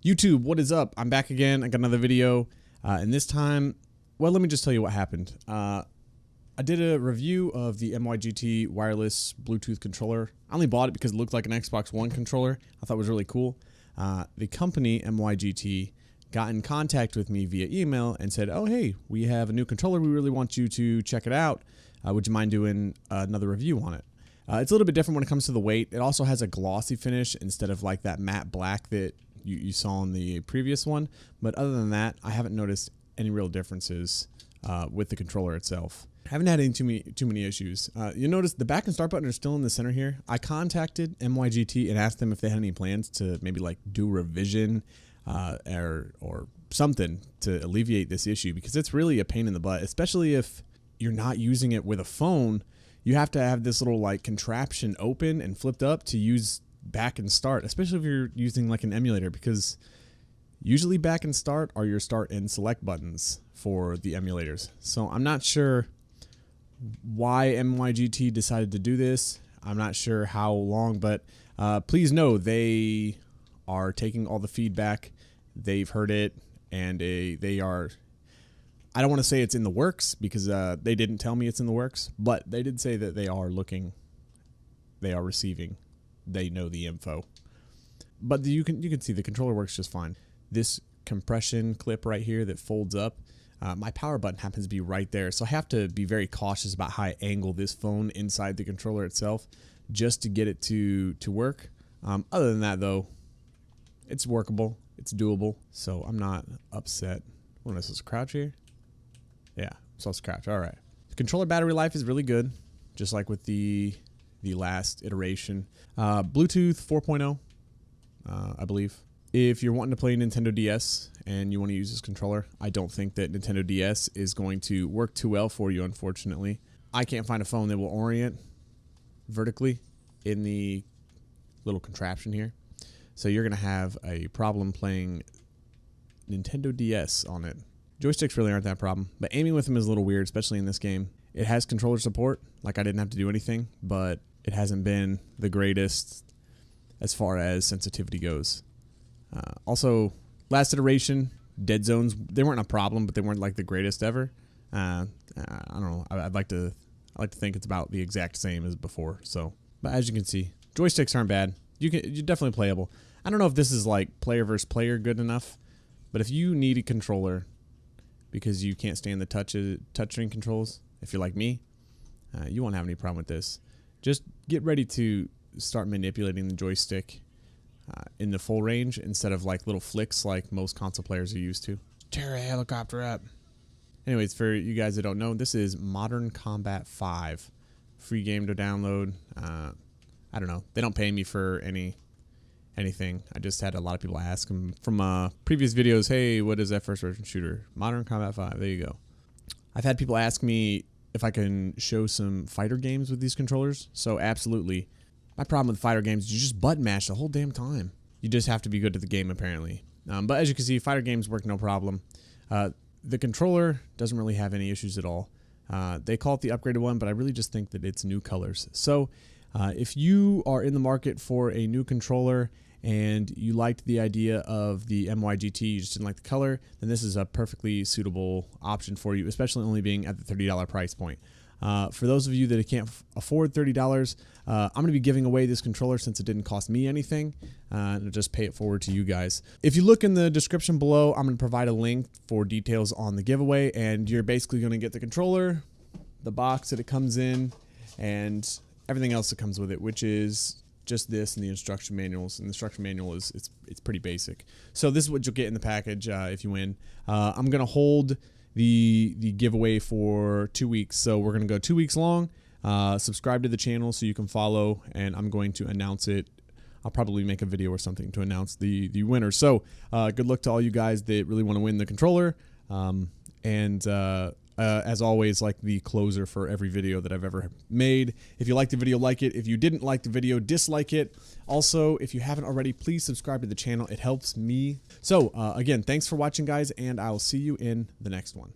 YouTube, what is up? I'm back again. I got another video, and this time, well, let me just tell you what happened. I did a review of the MYGT wireless Bluetooth controller. I only bought it because it looked like an Xbox One controller. I thought it was really cool. The company, MYGT, got in contact with me via email and said, oh, hey, we have a new controller. We really want you to check it out. Would you mind doing another review on it? It's a little bit different when it comes to the weight. It also has a glossy finish instead of like that matte black that you saw in the previous one. But other than that, I haven't noticed any real differences with the controller itself. I haven't had any too many issues. You notice the back and start button are still in the center here. I contacted MYGT and asked them if they had any plans to maybe like do a revision or something to alleviate this issue, because it's really a pain in the butt, especially if you're not using it with a phone. You have to have this little like contraption open and flipped up to use back and start, especially if you're using like an emulator, because usually back and start are your start and select buttons for the emulators. So I'm not sure why MYGT decided to do this. I'm not sure how long, but please know they are taking all the feedback. They've heard it, and they are, I don't want to say it's in the works because they didn't tell me it's in the works, but they did say that they are looking, they are receiving, they know the info. But you can see the controller works just fine. This compression clip right here that folds up, my power button happens to be right there, so I have to be very cautious about how I angle this phone inside the controller itself just to get it to work. Other than that though, it's workable, it's doable, so I'm not upset. What am I supposed to crouch here? Yeah, I'm supposed to crouch. All right. The controller battery life is really good, just like with the last iteration. Bluetooth 4.0, I believe. If you're wanting to play Nintendo DS and you want to use this controller, I don't think that Nintendo DS is going to work too well for you, unfortunately. I can't find a phone that will orient vertically in the little contraption here. So you're going to have a problem playing Nintendo DS on it. Joysticks really aren't that problem, but aiming with them is a little weird, especially in this game. It has controller support, like I didn't have to do anything, but it hasn't been the greatest as far as sensitivity goes. Also, last iteration, dead zones, they weren't a problem, but they weren't like the greatest ever. I don't know. I like to think it's about the exact same as before. So, but as you can see, joysticks aren't bad. You're definitely playable. I don't know if this is like player versus player good enough, but if you need a controller because you can't stand the touchscreen controls, if you're like me, you won't have any problem with this. Just get ready to start manipulating the joystick in the full range instead of like little flicks like most console players are used to. Tear a helicopter up. Anyways, for you guys that don't know, this is Modern Combat 5. Free game to download. I don't know. They don't pay me for anything. I just had a lot of people ask them from previous videos, hey, what is that first person shooter? Modern Combat 5. There you go. I've had people ask me if I can show some fighter games with these controllers. So absolutely. My problem with fighter games is you just button mash the whole damn time. You just have to be good at the game, apparently. But as you can see, fighter games work no problem. The controller doesn't really have any issues at all. They call it the upgraded one, but I really just think that it's new colors. So if you are in the market for a new controller and you liked the idea of the MYGT, you just didn't like the color, then this is a perfectly suitable option for you, especially only being at the $30 price point. For those of you that can't afford $30, I'm going to be giving away this controller since it didn't cost me anything, and I'll just pay it forward to you guys. If you look in the description below, I'm going to provide a link for details on the giveaway, and you're basically going to get the controller, the box that it comes in, and everything else that comes with it, which is just this and the instruction manuals. And the instruction manual is it's pretty basic. So this is what you'll get in the package if you win. I'm going to hold the giveaway for 2 weeks. So we're going to go 2 weeks long. Subscribe to the channel so you can follow, and I'm going to announce it. I'll probably make a video or something to announce the winner. So good luck to all you guys that really want to win the controller. As always, like the closer for every video that I've ever made. If you liked the video, like it. If you didn't like the video, dislike it. Also, if you haven't already, please subscribe to the channel. It helps me. So again, thanks for watching, guys, and I'll see you in the next one.